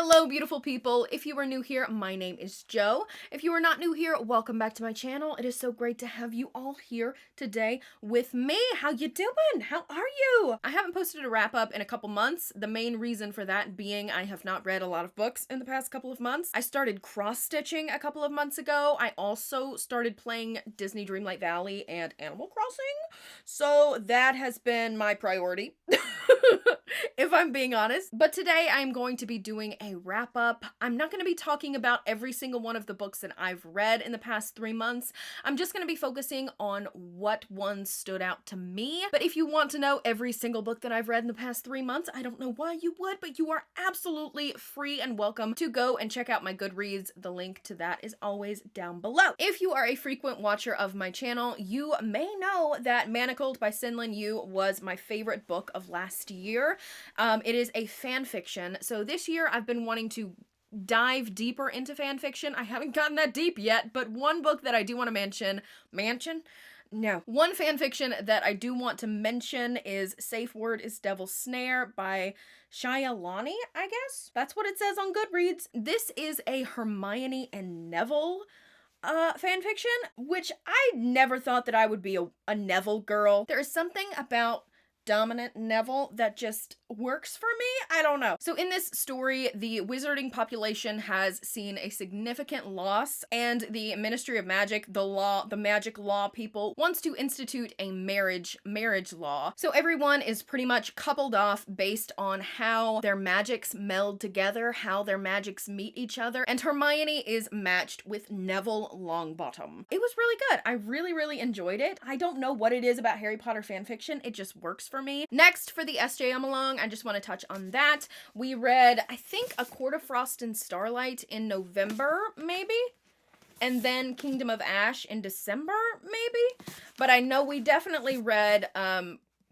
Hello, beautiful people. If you are new here, my name is Jo. If you are not new here, welcome back to my channel. It is so great to have you all here today with me. How you doing? How are you? I haven't posted a wrap-up in a couple months. The main reason for that being I have not read a lot of books in the past couple of months. I started cross-stitching a couple of months ago. I also started playing Disney Dreamlight Valley and Animal Crossing. So that has been my priority. If I'm being honest. But today I'm going to be doing a wrap up. I'm not going to be talking about every single one of the books that I've read in the past 3 months. I'm just going to be focusing on what ones stood out to me. But if you want to know every single book that I've read in the past 3 months, I don't know why you would, but you are absolutely free and welcome to go and check out my Goodreads. The link to that is always down below. If you are a frequent watcher of my channel, you may know that Manacled by Sinlin Yu was my favorite book of last year. It is a fan fiction, so this year I've been wanting to dive deeper into fan fiction. I haven't gotten that deep yet, but one book that I do want to one fan fiction that I do want to mention is Safe Word is Devil's Snare by Shyalani, I guess? That's what it says on Goodreads. This is a Hermione and Neville fan fiction, which I never thought that I would be a Neville girl. There is something about dominant Neville that just works for me. I don't know. So in this story, the wizarding population has seen a significant loss, and the Ministry of Magic, the magic law people, wants to institute a marriage law. So everyone is pretty much coupled off based on how their magics meld together, how their magics meet each other, and Hermione is matched with Neville Longbottom. It was really good. I really enjoyed it. I don't know what it is about Harry Potter fanfiction. It just works for me. Next, for the SJM along, I just want to touch on that. We read, I think, A Court of Frost and Starlight in November, maybe? And then Kingdom of Ash in December, maybe? But I know we definitely read,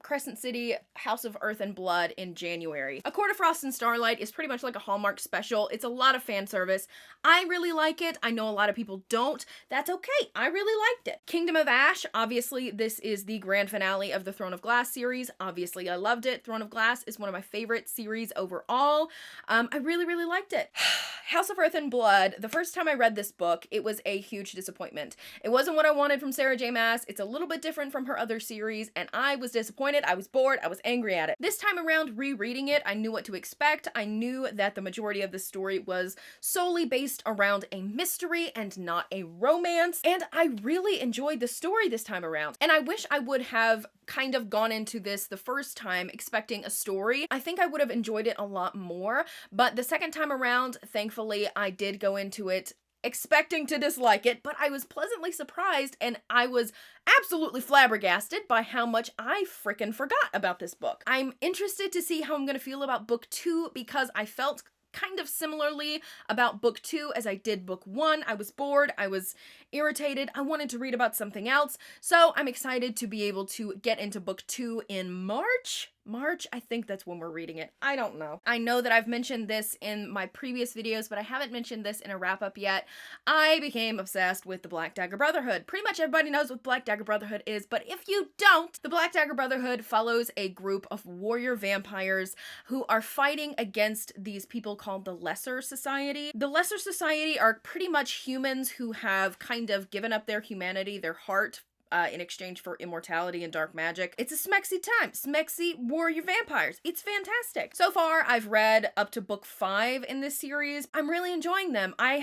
Crescent City, House of Earth and Blood in January. A Court of Frost and Starlight is pretty much like a Hallmark special. It's a lot of fan service. I really like it. I know a lot of people don't. That's okay. I really liked it. Kingdom of Ash, obviously this is the grand finale of the Throne of Glass series. Obviously I loved it. Throne of Glass is one of my favorite series overall. I really liked it. House of Earth and Blood, the first time I read this book, it was a huge disappointment. It wasn't what I wanted from Sarah J. Maas. It's a little bit different from her other series, and I was disappointed. I was bored. I was angry at it. This time around, rereading it, I knew what to expect. I knew that the majority of the story was solely based around a mystery and not a romance, and I really enjoyed the story this time around. And I wish I would have kind of gone into this the first time expecting a story. I think I would have enjoyed it a lot more, but the second time around, thankfully, I did go into it expecting to dislike it, but I was pleasantly surprised, and I was absolutely flabbergasted by how much I frickin' forgot about this book. I'm interested to see how I'm gonna feel about book 2 because I felt kind of similarly about book 2 as I did book 1. I was bored, I was irritated, I wanted to read about something else, so I'm excited to be able to get into book 2 in March, I think that's when we're reading it. I don't know. I know that I've mentioned this in my previous videos, but I haven't mentioned this in a wrap-up yet. I became obsessed with the Black Dagger Brotherhood. Pretty much everybody knows what Black Dagger Brotherhood is, but if you don't, the Black Dagger Brotherhood follows a group of warrior vampires who are fighting against these people called the Lesser Society. The Lesser Society are pretty much humans who have kind of given up their humanity, their heart, in exchange for immortality and dark magic. It's a smexy time. Smexy warrior vampires. It's fantastic. So far, I've read up to book 5 in this series. I'm really enjoying them. I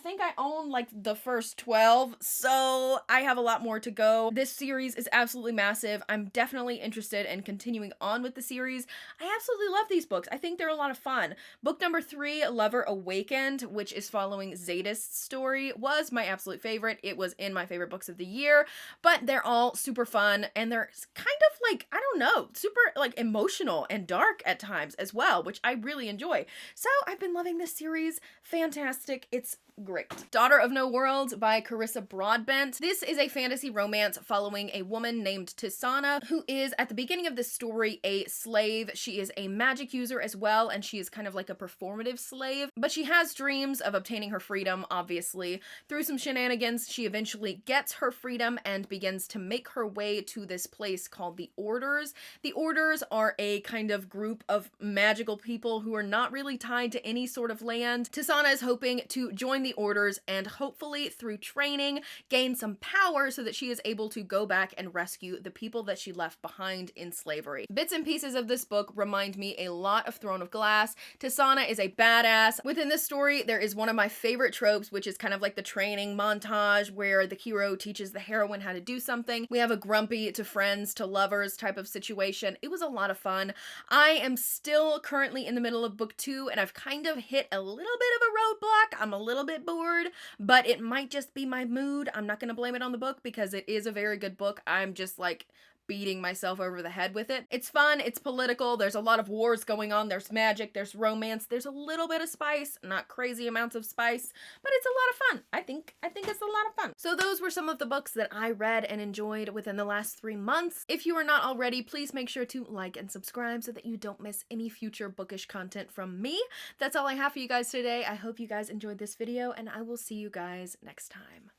think I own like the first 12, so I have a lot more to go. This series is absolutely massive. I'm definitely interested in continuing on with the series. I absolutely love these books. I think they're a lot of fun. Book number 3, Lover Awakened, which is following Zadist's story, was my absolute favorite. It was in my favorite books of the year. But they're all super fun, and they're kind of like, I don't know, super like emotional and dark at times as well, which I really enjoy. So I've been loving this series. Fantastic. It's great. Daughter of No World by Carissa Broadbent. This is a fantasy romance following a woman named Tisana, who is, at the beginning of this story, a slave. She is a magic user as well, and she is kind of like a performative slave, but she has dreams of obtaining her freedom, obviously. Through some shenanigans, she eventually gets her freedom and begins to make her way to this place called the Orders. The Orders are a kind of group of magical people who are not really tied to any sort of land. Tisana is hoping to join the Orders and hopefully through training gain some power so that she is able to go back and rescue the people that she left behind in slavery. Bits and pieces of this book remind me a lot of Throne of Glass. Tisana is a badass. Within this story, there is one of my favorite tropes, which is kind of like the training montage where the hero teaches the heroine how to do something. We have a grumpy to friends to lovers type of situation. It was a lot of fun. I am still currently in the middle of book 2 and I've kind of hit a little bit of a roadblock. I'm a little bit bored, but it might just be my mood. I'm not going to blame it on the book because it is a very good book. I'm just like beating myself over the head with it. It's fun, it's political, there's a lot of wars going on, there's magic, there's romance, there's a little bit of spice, not crazy amounts of spice, but it's a lot of fun. I think it's a lot of fun. So those were some of the books that I read and enjoyed within the last 3 months. If you are not already, please make sure to like and subscribe so that you don't miss any future bookish content from me. That's all I have for you guys today. I hope you guys enjoyed this video and I will see you guys next time.